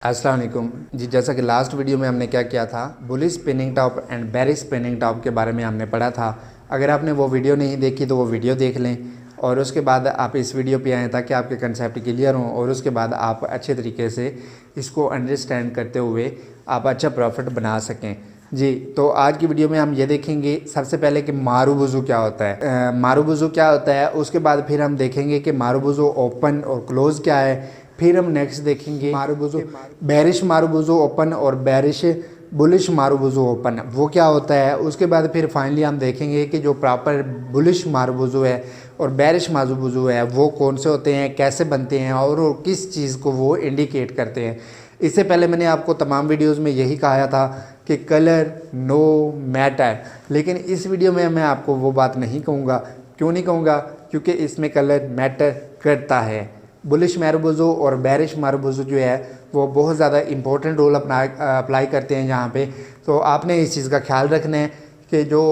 अस्सलाम वालेकुम जी। जैसा कि लास्ट वीडियो में हमने क्या किया था, bullish spinning top and bearish spinning top के बारे में हमने पढ़ा था। अगर आपने वो वीडियो नहीं देखी तो वो वीडियो देख लें और उसके बाद आप इस वीडियो पे आएँ ताकि आपके कंसेप्ट क्लियर हों और उसके बाद आप अच्छे तरीके से इसको अंडरस्टैंड करते हुए आप अच्छा प्रॉफिट बना सकें जी। तो आज की वीडियो में हम ये देखेंगे सबसे पहले कि मारूबुजू क्या होता है, मारूबुजू क्या होता है। उसके बाद फिर हम देखेंगे कि मारूबुजू ओपन और क्लोज़ क्या है। फिर हम नेक्स्ट देखेंगे मारूबुजू बेरिश मारूबुजू ओपन और बेरिश बुलिश मारूबुजू ओपन वो क्या होता है। उसके बाद फिर फाइनली हम देखेंगे कि जो प्रॉपर बुलिश मारूबुजू है और बेरिश मारूबुजू है वो कौन से होते हैं, कैसे बनते हैं और किस चीज़ को वो इंडिकेट करते हैं। इससे पहले मैंने आपको तमाम वीडियोस में यही कहा था कि कलर नो मैटर, लेकिन इस वीडियो में मैं आपको वो बात नहीं कहूँगा। क्यों नहीं कहूँगा? क्योंकि इसमें कलर मैटर करता है। बुलिश मारूबुजू और बेरिश मारूबुजू जो है वो बहुत ज़्यादा इम्पोर्टेंट रोल अप्लाई करते हैं यहाँ पे। तो आपने इस चीज़ का ख्याल रखना है कि जो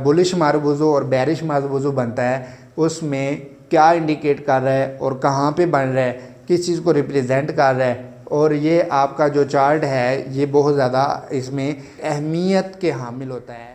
बुलिश मारूबुजू और बेरिश मारूबुजू बनता है उसमें क्या इंडिकेट कर रहा है और कहाँ पे बन रहा है, किस चीज़ को रिप्रेजेंट कर रहा है। और ये आपका जो चार्ट है ये बहुत ज़्यादा इसमें अहमियत के हामिल होता है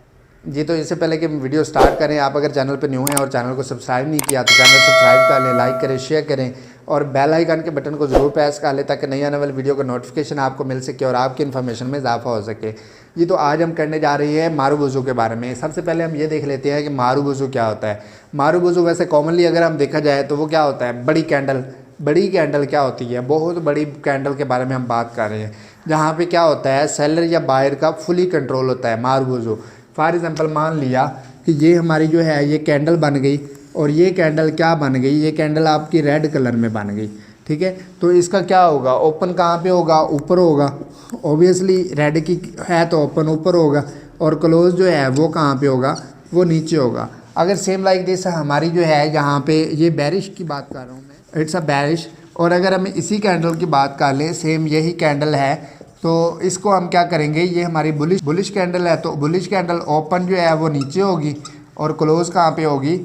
जी। तो इससे पहले कि वीडियो स्टार्ट करें, आप अगर चैनल पर न्यू हैं और चैनल को सब्सक्राइब नहीं किया तो चैनल सब्सक्राइब कर लें, लाइक करें, शेयर करें और बेल आइकन के बटन को ज़रूर प्रेस कर लें ताकि नई आने वाली वीडियो का नोटिफिकेशन आपको मिल सके और आपकी इन्फॉर्मेशन में इजाफा हो सके जी। तो आज हम करने जा रही है मारूबुजू के बारे में। सबसे पहले हम ये देख लेते हैं कि मारूबुजू क्या होता है। मारूबुजू वैसे कॉमनली अगर हम देखा जाए तो वो क्या होता है, बड़ी कैंडल। बड़ी कैंडल क्या होती है, बहुत बड़ी कैंडल के बारे में हम बात कर रहे हैं जहाँ पे क्या होता है सेलर या बायर का फुली कंट्रोल होता है मारूबुजू। फॉर एग्जांपल मान लिया कि ये हमारी जो है ये कैंडल बन गई और ये कैंडल क्या बन गई, ये कैंडल आपकी रेड कलर में बन गई, ठीक है। तो इसका क्या होगा, ओपन कहाँ पे होगा, ऊपर होगा। ऑब्वियसली रेड की है तो ओपन ऊपर होगा और क्लोज जो है वो कहाँ पे होगा, वो नीचे होगा। अगर सेम लाइक दिस हमारी जो है यहाँ पे ये बेरिश की बात कर रहा हूँ मैं, इट्स अ बेरिश। और अगर हम इसी कैंडल की बात कर लें, सेम यही कैंडल है तो इसको हम क्या करेंगे, ये हमारी बुलिश कैंडल है तो बुलिश कैंडल ओपन जो है वो नीचे होगी और क्लोज कहाँ पे होगी,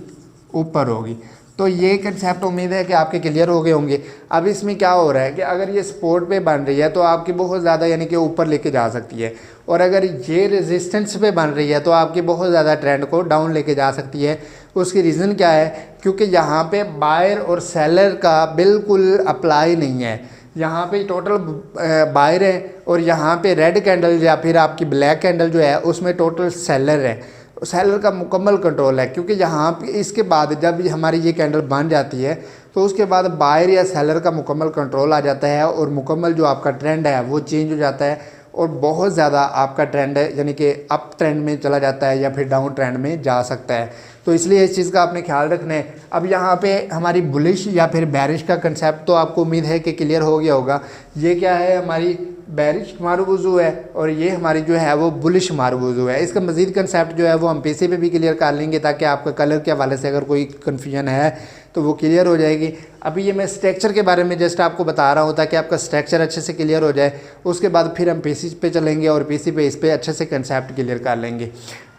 ऊपर होगी। तो ये कंसेप्ट उम्मीद है कि आपके क्लियर हो गए होंगे। अब इसमें क्या हो रहा है कि अगर ये सपोर्ट पे बन रही है तो आपकी बहुत ज़्यादा यानी कि ऊपर लेके जा सकती है और अगर ये रेजिस्टेंस पे बन रही है तो आपकी बहुत ज़्यादा ट्रेंड को डाउन लेके जा सकती है। उसकी रीज़न क्या है, क्योंकि यहाँ पे बायर और सेलर का बिल्कुल अप्लाई नहीं है। यहाँ पे टोटल बायर है और यहाँ पे रेड कैंडल या फिर आपकी ब्लैक कैंडल जो है उसमें टोटल सेलर है। सेलर का मुकम्मल कंट्रोल है, क्योंकि यहाँ पे इसके बाद जब हमारी ये कैंडल बन जाती है तो उसके बाद बायर या सेलर का मुकम्मल कंट्रोल आ जाता है और मुकम्मल जो आपका ट्रेंड है वो चेंज हो जाता है और बहुत ज़्यादा आपका ट्रेंड है यानी कि अप ट्रेंड में चला जाता है या फिर डाउन ट्रेंड में जा सकता है। तो इसलिए इस चीज़ का आपने ख्याल रखना है। अब यहाँ पे हमारी बुलिश या फिर बेरिश का कंसेप्ट तो आपको उम्मीद है कि क्लियर हो गया होगा। ये क्या है, हमारी बेरिश मारूबुजू है और ये हमारी जो है वो बुलिश मारूबुजू है। इसका मज़ीद कंसेप्ट जो है वो हम पीसी पे भी क्लियर कर लेंगे ताकि आपका कलर के हवाले से अगर कोई कन्फ्यूजन है तो वो क्लियर हो जाएगी। अभी ये मैं स्ट्रक्चर के बारे में जस्ट आपको बता रहा हूँ ताकि आपका स्ट्रक्चर अच्छे से क्लियर हो जाए। उसके बाद फिर हम पीसी पे चलेंगे और पीसी पे इस पर अच्छे से कंसेप्ट क्लियर कर लेंगे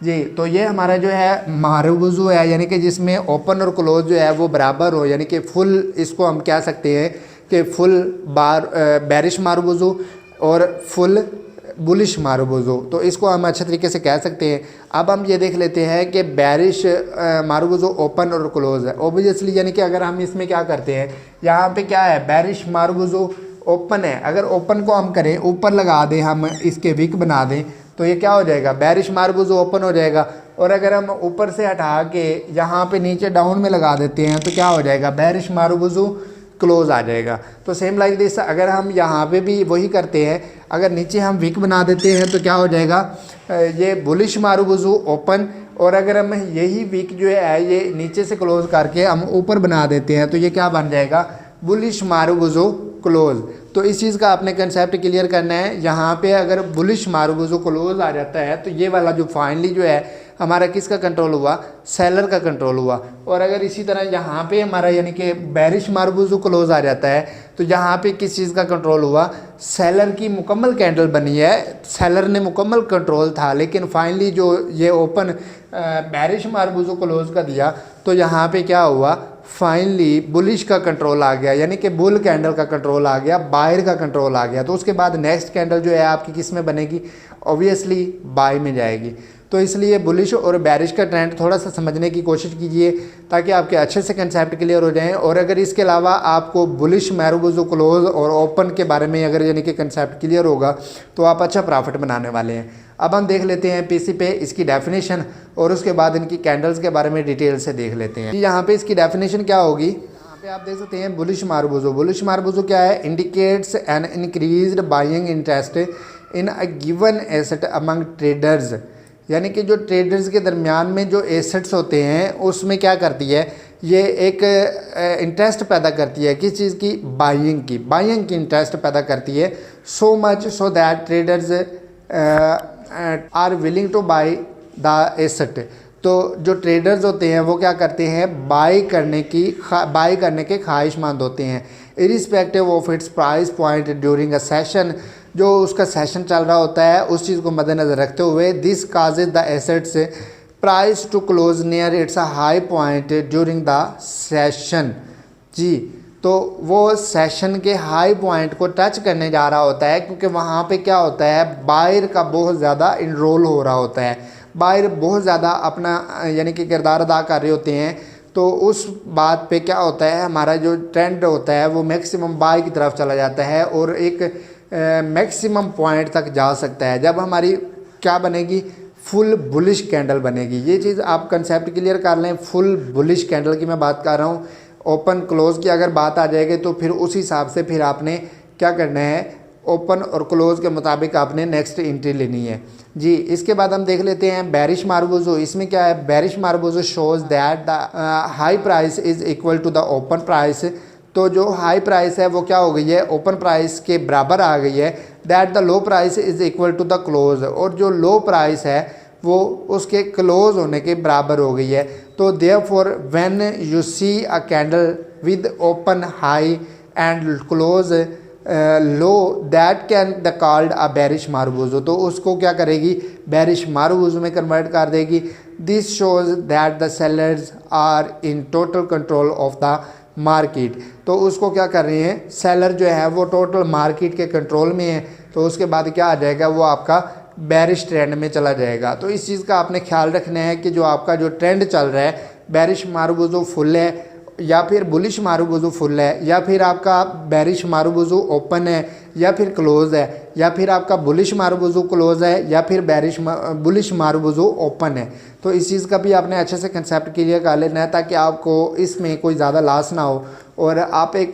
जी। तो ये हमारा जो है मारूबुजू है यानी कि जिसमें ओपन और क्लोज जो है वो बराबर हो, यानी कि फुल, इसको हम कह सकते हैं कि फुल बेरिश मारूबुजू और फुल बुलिश मारूबुजू। तो इसको हम अच्छे तरीके से कह सकते हैं। अब हम ये देख लेते हैं कि बेरिश मारूबुजू ओपन और क्लोज है ओबियसली, यानी कि अगर हम इसमें क्या करते हैं, यहाँ पे क्या है, बेरिश मारूबुजू ओपन है। अगर ओपन को हम करें, ऊपर लगा दें, हम इसके विक बना दें तो ये क्या हो जाएगा, बेरिश मारूबुजू ओपन हो जाएगा। और अगर हम ऊपर से हटा के यहाँ पे नीचे डाउन में लगा देते हैं तो क्या हो जाएगा, बेरिश मारूबुजू क्लोज आ जाएगा। तो सेम लाइक दिस अगर हम यहाँ पे भी वही करते हैं, अगर नीचे हम विक बना देते हैं तो क्या हो जाएगा, ये बुलिश मारूबुजू ओपन। और अगर हम यही विक जो है ये नीचे से क्लोज करके हम ऊपर बना देते हैं तो ये क्या बन जाएगा, बुलिश मारूबुजू क्लोज। तो इस चीज़ का आपने कंसेप्ट क्लियर करना है। यहाँ पे अगर बुलिश मारूबुजू क्लोज आ जाता है तो ये वाला जो फाइनली जो है हमारा किसका कंट्रोल हुआ, सेलर का कंट्रोल हुआ। और अगर इसी तरह यहाँ पे हमारा यानी कि बेरिश मारूबुजू क्लोज आ जाता है तो यहाँ पे किस चीज़ का कंट्रोल हुआ, सेलर की मुकम्मल कैंडल बनी है, सेलर ने मुकम्मल कंट्रोल था। लेकिन फाइनली जो ये ओपन बेरिश मारूबुजू क्लोज का दिया तो यहाँ पे क्या हुआ, फाइनली बुलिश का कंट्रोल आ गया, यानी कि बुल कैंडल का कंट्रोल आ गया, बायर का कंट्रोल आ गया, तो उसके बाद नेक्स्ट कैंडल जो है आपकी किस में बनेगी, ऑब्वियसली बाय में जाएगी। तो इसलिए बुलिश और बैरिश का ट्रेंड थोड़ा सा समझने की कोशिश कीजिए ताकि आपके अच्छे से कंसेप्ट क्लियर हो जाएं। और अगर इसके अलावा आपको बुलिश, मैरूबुजो, क्लोज और ओपन के बारे में अगर यानी कि कंसेप्ट क्लियर होगा तो आप अच्छा प्रॉफिट बनाने वाले हैं। अब हम देख लेते हैं पीसी पे इसकी डेफिनेशन और उसके बाद इनकी कैंडल्स के बारे में डिटेल से देख लेते हैं। यहाँ पे इसकी डेफिनेशन क्या होगी, यहाँ पे आप देख सकते हैं बुलिश मारूबुजो। बुलिश मारूबुजो क्या है, indicates an increased buying interest in a given asset among traders, यानी कि जो ट्रेडर्स के दरमियान में जो एसेट्स होते हैं उसमें क्या करती है, ये एक इंटरेस्ट पैदा करती है, किस चीज़ की, बाइंग की इंटरेस्ट पैदा करती है। So much so that traders are willing to buy the asset, तो जो ट्रेडर्स होते हैं वो क्या करते हैं, बाई करने के ख्वाहिशमंद होते हैं, irrespective of its price point during a session, जो उसका सेशन चल रहा होता है उस चीज़ को मद्देनज़र रखते हुए। This causes the assets price to close near its a high point during the session. जी, तो वो सेशन के हाई पॉइंट को टच करने जा रहा होता है, क्योंकि वहाँ पे क्या होता है, बायर का बहुत ज़्यादा इनरोल हो रहा होता है, बायर बहुत ज़्यादा अपना यानी कि किरदार अदा कर रहे होते हैं। तो उस बात पे क्या होता है, हमारा जो ट्रेंड होता है वो मैक्सिमम बाय की तरफ चला जाता है और एक मैक्सिमम पॉइंट तक जा सकता है, जब हमारी क्या बनेगी, फुल बुलिश कैंडल बनेगी। ये चीज़ आप कंसेप्ट क्लियर कर लें, फुल बुलिश कैंडल की मैं बात कर रहा हूँ। ओपन क्लोज की अगर बात आ जाएगी तो फिर उस हिसाब से फिर आपने क्या करना है, ओपन और क्लोज के मुताबिक आपने नेक्स्ट एंट्री लेनी है। जी, इसके बाद हम देख लेते हैं बेरिश मारूबुजो। इसमें क्या है, bearish marubozu shows that the high price is equal to the open price, तो जो हाई प्राइस है वो क्या हो गई है, ओपन प्राइस के बराबर आ गई है। That the low price is equal to the close, और जो लो प्राइस है वो उसके क्लोज होने के बराबर हो गई है। तो therefore when you see a candle with open high and close low, that can the called a bearish marubozu, तो उसको क्या करेगी, बेरिश मारूबुजो में कन्वर्ट कर देगी। This shows that the sellers are in total control of the market, तो उसको क्या कर रहे हैं, सेलर जो है वो टोटल मार्केट के कंट्रोल में है। तो उसके बाद क्या आ जाएगा, वो आपका बेरिश ट्रेंड में चला जाएगा। तो इस चीज़ का आपने ख्याल रखना है कि जो आपका जो ट्रेंड चल रहा है, बेरिश मारूबुजो फुल है या फिर बुलिश मारूबुजो फुल है, या फिर आपका बेरिश मारूबुजो ओपन है या फिर क्लोज है, या फिर आपका बुलिश मारूबुजो क्लोज है या फिर बुलिश मारूबुजो ओपन है। तो इस चीज़ का भी आपने अच्छे से कंसेप्ट क्लियर कर लेना है ताकि आपको इसमें कोई ज़्यादा लॉस ना हो और आप एक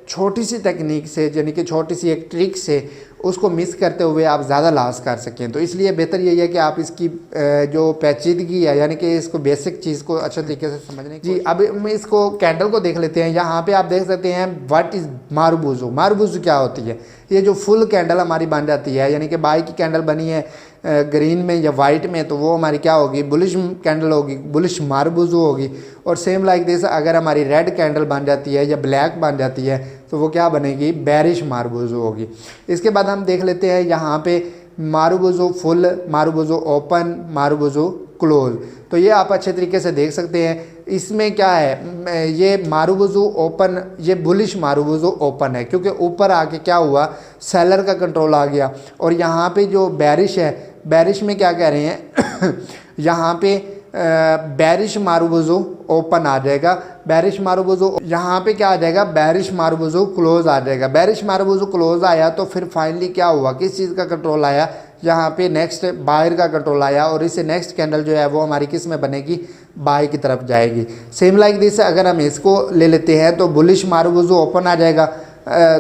छोटी सी टेक्निक से, यानी कि छोटी सी एक ट्रिक से उसको मिस करते हुए आप ज़्यादा लॉस कर सकें। तो इसलिए बेहतर यही है कि आप इसकी जो पेचीदगी है, यानी कि इसको बेसिक चीज़ को अच्छे तरीके से समझने की। जी, अब हम इसको कैंडल को देख लेते हैं। यहाँ पे आप देख सकते हैं व्हाट इज़ मारूबुजो। मारूबुजो क्या होती है, ये जो फुल कैंडल हमारी बन जाती है, यानी कि बाई की कैंडल बनी है ग्रीन में या वाइट में, तो वो हमारी क्या होगी, बुलिश कैंडल होगी, बुलिश मारूबुजो होगी। और सेम लाइक दिस अगर हमारी रेड कैंडल बन जाती है या ब्लैक बन जाती है तो वो क्या बनेगी, बेरिश मारूबुजो होगी। इसके बाद हम देख लेते हैं यहाँ पे मारूबुजो फुल, मारूबुजो ओपन, मारूबुजो क्लोज। तो ये आप अच्छे तरीके से देख सकते हैं। इसमें क्या है, ये मारूबुजो ओपन, ये बुलिश मारूबुजो ओपन है क्योंकि ऊपर आके क्या हुआ, सेलर का कंट्रोल आ गया। और यहाँ पे जो बेरिश है, बेरिश में क्या कह रहे हैं यहाँ पे बेरिश मारूबुजो ओपन आ जाएगा, बेरिश मारूबुजो यहाँ पे क्या आ जाएगा, बेरिश मारूबुजो क्लोज आ जाएगा। बेरिश मारूबुजो क्लोज आया तो फिर फाइनली क्या हुआ, किस चीज़ का कंट्रोल आया, यहाँ पे नेक्स्ट बायर का कंट्रोल आया और इससे नेक्स्ट कैंडल जो है वो हमारी किस में बनेगी, बाय की तरफ जाएगी। सेम लाइक दिस अगर हम इसको ले लेते हैं तो बुलिश मारूबुजो ओपन आ जाएगा।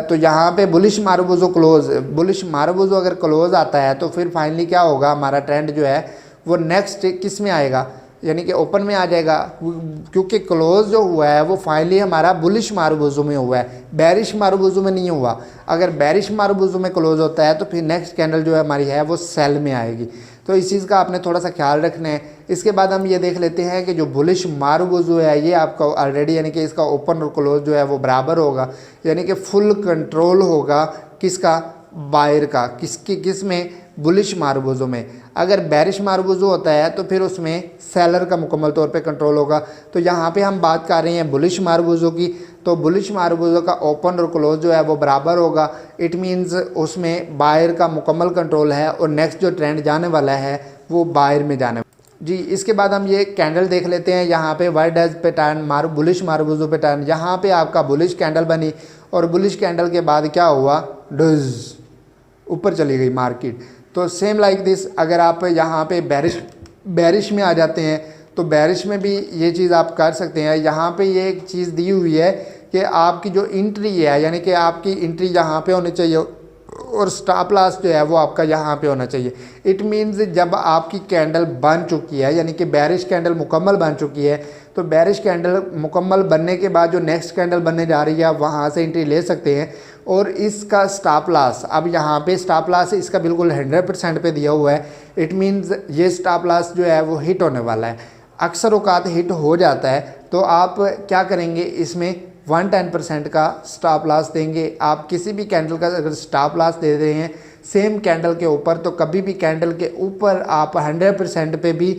तो यहाँ पे बुलिश मारूबुजो क्लोज, बुलिश मारूबुजो अगर क्लोज आता है तो फिर फाइनली क्या होगा, हमारा ट्रेंड जो है वो नेक्स्ट किस में आएगा, यानी कि ओपन में आ जाएगा। क्योंकि क्लोज जो हुआ है वो फाइनली हमारा बुलिश मारूबुजो में हुआ है, बेरिश मारूबुजो में नहीं हुआ। अगर बेरिश मारूबुजो में क्लोज होता है तो फिर नेक्स्ट कैंडल जो है हमारी है वो सेल में आएगी। तो इस चीज़ का आपने थोड़ा सा ख्याल रखना है। इसके बाद हम ये देख लेते हैं कि जो बुलिश मारूबुजो है ये आपका ऑलरेडी, यानी कि इसका ओपन और क्लोज जो है वो बराबर होगा, यानी कि फुल कंट्रोल होगा किसका, बायर का, किस में, बुलिश मारबूजों में। अगर बेरिश मारबूजो होता है तो फिर उसमें सेलर का मुकम्मल तौर पे कंट्रोल होगा। तो यहाँ पे हम बात कर रहे हैं बुलिश मारबूजों की, तो बुलिश मारबूजों का ओपन और क्लोज जो है वो बराबर होगा। इट मीन्स उसमें बायर का मुकम्मल कंट्रोल है और नेक्स्ट जो ट्रेंड जाने वाला है वो बायर में जाने जी। इसके बाद हम ये कैंडल देख लेते हैं। यहाँ पे white does pattern bullish marubozu pattern, यहाँ पे आपका बुलिश कैंडल बनी और बुलिश कैंडल के बाद क्या हुआ, डज ऊपर चली गई मार्केट। तो सेम लाइक दिस अगर आप यहाँ पे बेरिश में आ जाते हैं तो बेरिश में भी ये चीज़ आप कर सकते हैं। यहाँ पे ये एक चीज़ दी हुई है कि आपकी जो एंट्री है, यानी कि आपकी एंट्री यहाँ पे होनी चाहिए और स्टॉप लॉस जो है वो आपका यहाँ पे होना चाहिए। इट मीन्स जब आपकी कैंडल बन चुकी है, यानी कि बेरिश कैंडल मुकम्मल बन चुकी है, तो बेरिश कैंडल मुकम्मल बनने के बाद जो नेक्स्ट कैंडल बनने जा रही है वहाँ से एंट्री ले सकते हैं। और इसका स्टॉप लॉस, अब यहाँ पे स्टॉप लॉस इसका बिल्कुल 100% पे दिया हुआ है। इट मीन्स ये स्टॉप लॉस जो है वो हिट होने वाला है। अक्सर औकात हिट हो जाता है, तो आप क्या करेंगे, इसमें 110% का स्टॉप लॉस देंगे। आप किसी भी कैंडल का अगर स्टॉप लॉस दे रहे हैं सेम कैंडल के ऊपर, तो कभी भी कैंडल के ऊपर आप 100% पे भी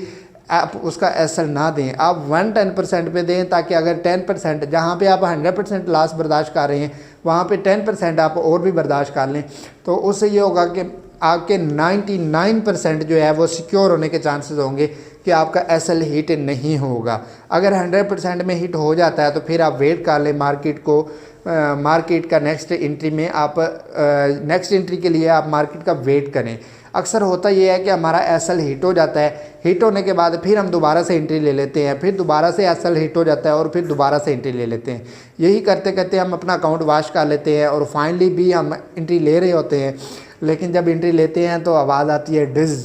आप उसका एसएल ना दें, आप 110% पे दें, ताकि अगर 10% जहाँ पे आप 100% लॉस बर्दाश्त कर रहे हैं वहाँ पे 10% आप और भी बर्दाश्त कर लें, तो उससे ये होगा कि आपके 99% जो है वो सिक्योर होने के चांसेस होंगे कि आपका एसएल हिट नहीं होगा। अगर 100% में हिट हो जाता है तो फिर आप वेट कर लें मार्केट का नेक्स्ट एंट्री में, आप नेक्स्ट एंट्री के लिए आप मार्केट का वेट करें। अक्सर होता ये है कि हमारा एसएल हिट हो जाता है, हिट होने के बाद फिर हम दोबारा से एंट्री ले लेते हैं, फिर दोबारा से एसएल हिट हो जाता है और फिर दोबारा से एंट्री ले लेते हैं। यही करते करते हम अपना अकाउंट वॉश कर लेते हैं और फाइनली भी हम एंट्री ले रहे होते हैं, लेकिन जब एंट्री लेते हैं तो आवाज़ आती है डिज,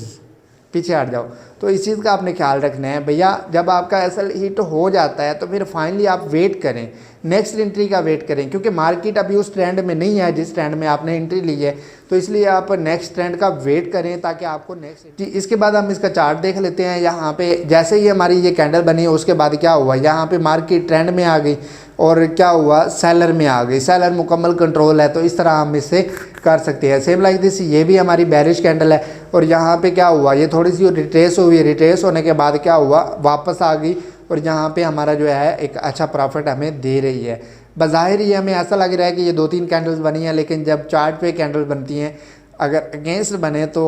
पीछे हट जाओ। तो इस चीज़ का आपने ख्याल रखना है भैया। जब आपका एसएल हिट हो जाता है तो फिर फाइनली आप वेट करें, नेक्स्ट एंट्री का वेट करें, क्योंकि मार्केट अभी उस ट्रेंड में नहीं है जिस ट्रेंड में आपने एंट्री ली है, तो इसलिए आप नेक्स्ट ट्रेंड का वेट करें ताकि आपको नेक्स्ट। इसके बाद हम इसका चार्ट देख लेते हैं। यहाँ पे जैसे ही हमारी ये कैंडल बनी उसके बाद क्या हुआ, यहाँ पे मार्केट ट्रेंड में आ गई और क्या हुआ, सेलर में आ गई, सेलर मुकम्मल कंट्रोल है, तो इस तरह हम इससे कर सकते हैं। सेम लाइक दिस ये भी हमारी बेरिश कैंडल है और यहाँ पे क्या हुआ, ये थोड़ी सी रिट्रेस हुई, रिट्रेस होने के बाद क्या हुआ, वापस आ गई और यहाँ पे हमारा जो है एक अच्छा प्रॉफिट हमें दे रही है। बज़ाहिर ये हमें ऐसा लग रहा है कि ये 2-3 कैंडल्स बनी हैं, लेकिन जब चार्ट पे कैंडल बनती हैं अगर अगेंस्ट बने तो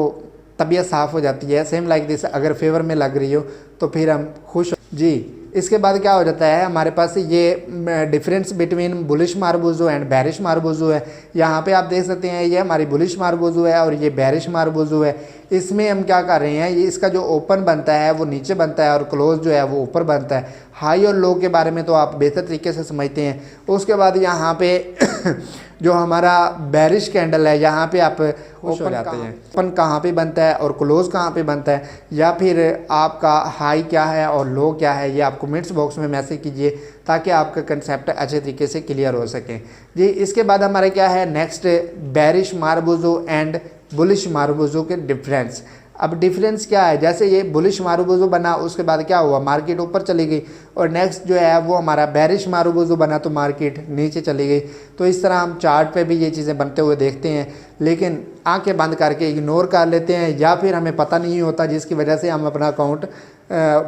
तबीयत साफ़ हो जाती है। सेम लाइक दिस अगर फेवर में लग रही हो तो फिर हम खुश जी। इसके बाद क्या हो जाता है, हमारे पास ये difference between bullish marubozu and bearish marubozu है। यहाँ पे आप देख सकते हैं ये हमारी बुलिश मारबूजो है और ये बेरिश मारबूजो है। इसमें हम क्या कर रहे हैं, ये इसका जो ओपन बनता है वो नीचे बनता है और क्लोज जो है वो ऊपर बनता है। हाई और लो के बारे में तो आप बेहतर तरीके से समझते हैं। उसके बाद यहाँ पे जो हमारा बेरिश कैंडल है, यहाँ पे आप खुश हो जाते हैं, ओपन कहाँ पे बनता है और क्लोज कहाँ पे बनता है, या फिर आपका हाई क्या है और लो क्या है, ये आप कमेंट्स बॉक्स में मैसेज कीजिए ताकि आपका कंसेप्ट अच्छे तरीके से क्लियर हो सके जी। इसके बाद हमारे क्या है नेक्स्ट, बेरिश मारबूजो एंड बुलिश मारबूजो के डिफरेंस। अब डिफरेंस क्या है, जैसे ये बुलिश मारूबुजो बना उसके बाद क्या हुआ, मार्केट ऊपर चली गई और नेक्स्ट जो है वो हमारा बेरिश मारूबुजो बना तो मार्केट नीचे चली गई। तो इस तरह हम चार्ट पे भी ये चीज़ें बनते हुए देखते हैं, लेकिन आंखें बंद करके इग्नोर कर लेते हैं या फिर हमें पता नहीं होता, जिसकी वजह से हम अपना अकाउंट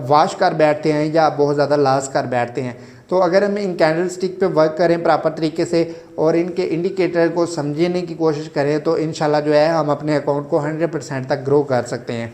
वॉश कर बैठते हैं या बहुत ज़्यादा लॉस कर बैठते हैं। तो अगर हम इन कैंडल स्टिक पे वर्क करें प्रॉपर तरीके से और इनके इंडिकेटर को समझने की कोशिश करें तो इंशाल्लाह जो है हम अपने अकाउंट को 100% तक ग्रो कर सकते हैं।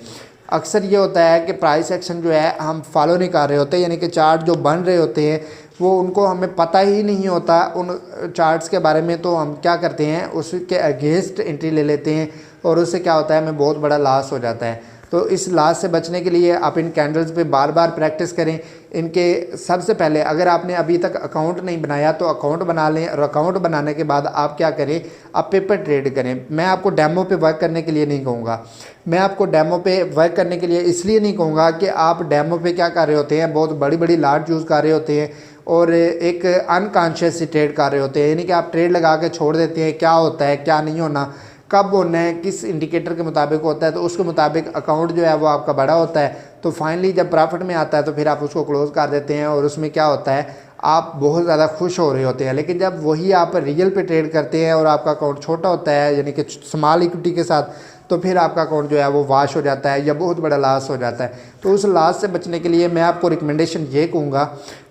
अक्सर ये होता है कि प्राइस एक्शन जो है हम फॉलो नहीं कर रहे होते, यानी कि चार्ट जो बन रहे होते हैं वो उनको हमें पता ही नहीं होता उन चार्ट्स के बारे में, तो हम क्या करते हैं उसके अगेंस्ट एंट्री ले लेते हैं और उससे क्या होता है हमें बहुत बड़ा लॉस हो जाता है। तो इस लॉस से बचने के लिए आप इन कैंडल्स पे बार बार प्रैक्टिस करें। इनके सबसे पहले अगर आपने अभी तक अकाउंट नहीं बनाया तो अकाउंट बना लें और अकाउंट बनाने के बाद आप क्या करें, आप पेपर ट्रेड करें। मैं आपको डेमो पे वर्क करने के लिए नहीं कहूँगा, मैं आपको डेमो पे वर्क करने के लिए इसलिए नहीं कहूँगा कि आप डेमो पे क्या कर रहे होते हैं, बहुत बड़ी बड़ी लाट यूज़ कर रहे होते हैं और एक अनकॉन्शियस ट्रेड कर रहे होते हैं, यानी कि आप ट्रेड लगा के छोड़ देते हैं, क्या होता है क्या नहीं होना, कब होना है, किस इंडिकेटर के मुताबिक होता है, तो उसके मुताबिक अकाउंट जो है वो आपका बड़ा होता है। तो फाइनली जब प्रॉफिट में आता है तो फिर आप उसको क्लोज़ कर देते हैं और उसमें क्या होता है, आप बहुत ज़्यादा खुश हो रहे होते हैं। लेकिन जब वही आप रियल पे ट्रेड करते हैं और आपका अकाउंट छोटा होता है, यानी कि स्मॉल इक्विटी के साथ, तो फिर आपका अकाउंट जो है वो वाश हो जाता है या बहुत बड़ा लॉस हो जाता है। तो उस लॉस से बचने के लिए मैं आपको रिकमेंडेशन ये कहूँगा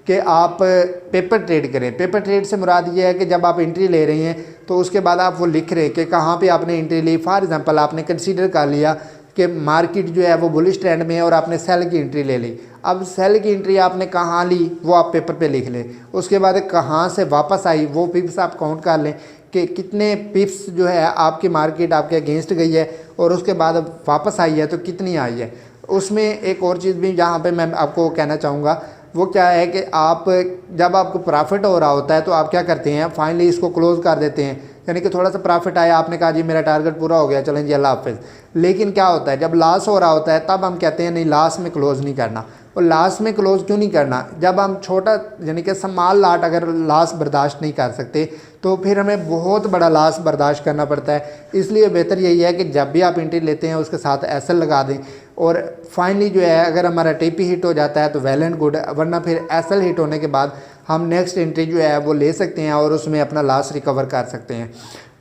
कि आप पेपर ट्रेड करें। पेपर ट्रेड से मुराद ये है कि जब आप एंट्री ले रहे हैं तो उसके बाद आप वो लिख रहे हैं कि कहाँ पे आपने एंट्री ली। फॉर एग्जांपल आपने कंसीडर कर लिया कि मार्केट जो है वो बुलिश ट्रेंड में है और आपने सेल की एंट्री ले ली। अब सेल की एंट्री आपने कहाँ ली वो आप पेपर पे लिख लें। उसके बाद कहाँ से वापस आई वो पिप्स आप काउंट कर लें कि कितने पिप्स जो है आपकी मार्केट आपके अगेंस्ट गई है और उसके बाद वापस आई है तो कितनी आई है। उसमें एक और चीज़ भी यहाँ पे मैं आपको कहना चाहूँगा, वो क्या है कि आप जब आपको प्रॉफिट हो रहा होता है तो आप क्या करते हैं, फाइनली इसको क्लोज़ कर देते हैं। यानी कि थोड़ा सा प्रॉफिट आया, आपने कहा जी मेरा टारगेट पूरा हो गया, चलें जी अल्लाह हाफिज़। लेकिन क्या होता है, जब लॉस हो रहा होता है तब हम कहते हैं नहीं लॉस में क्लोज़ नहीं करना। और लॉस में क्लोज़ क्यों नहीं करना, जब हम छोटा यानी कि स्मॉल लॉट अगर लॉस बर्दाश्त नहीं कर सकते तो फिर हमें बहुत बड़ा लॉस बर्दाश्त करना पड़ता है। इसलिए बेहतर यही है कि जब भी आप एंट्री लेते हैं उसके साथ एसएल लगा दें और फाइनली जो है अगर हमारा टीपी हिट हो जाता है तो वेल एंड गुड, वरना फिर एसएल हिट होने के बाद हम नेक्स्ट एंट्री जो है वो ले सकते हैं और उसमें अपना लॉस रिकवर कर सकते हैं।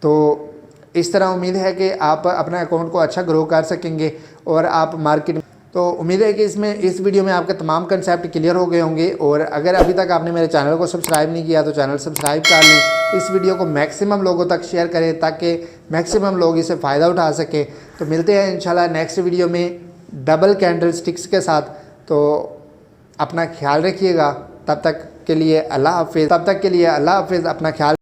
तो इस तरह उम्मीद है कि आप अपने अकाउंट को अच्छा ग्रो कर सकेंगे और आप मार्केट। तो उम्मीद है कि इस वीडियो में आपके तमाम कंसेप्ट क्लियर हो गए होंगे। और अगर अभी तक आपने मेरे चैनल को सब्सक्राइब नहीं किया तो चैनल सब्सक्राइब कर लें। इस वीडियो को मैक्सिमम लोगों तक शेयर करें ताकि मैक्सिमम लोग इसे फ़ायदा उठा सकें। तो मिलते हैं इंशाल्लाह नेक्स्ट वीडियो में डबल कैंडल स्टिक्स के साथ। तो अपना ख्याल रखिएगा, तब तक के लिए अल्लाह हाफिज़। अपना ख्याल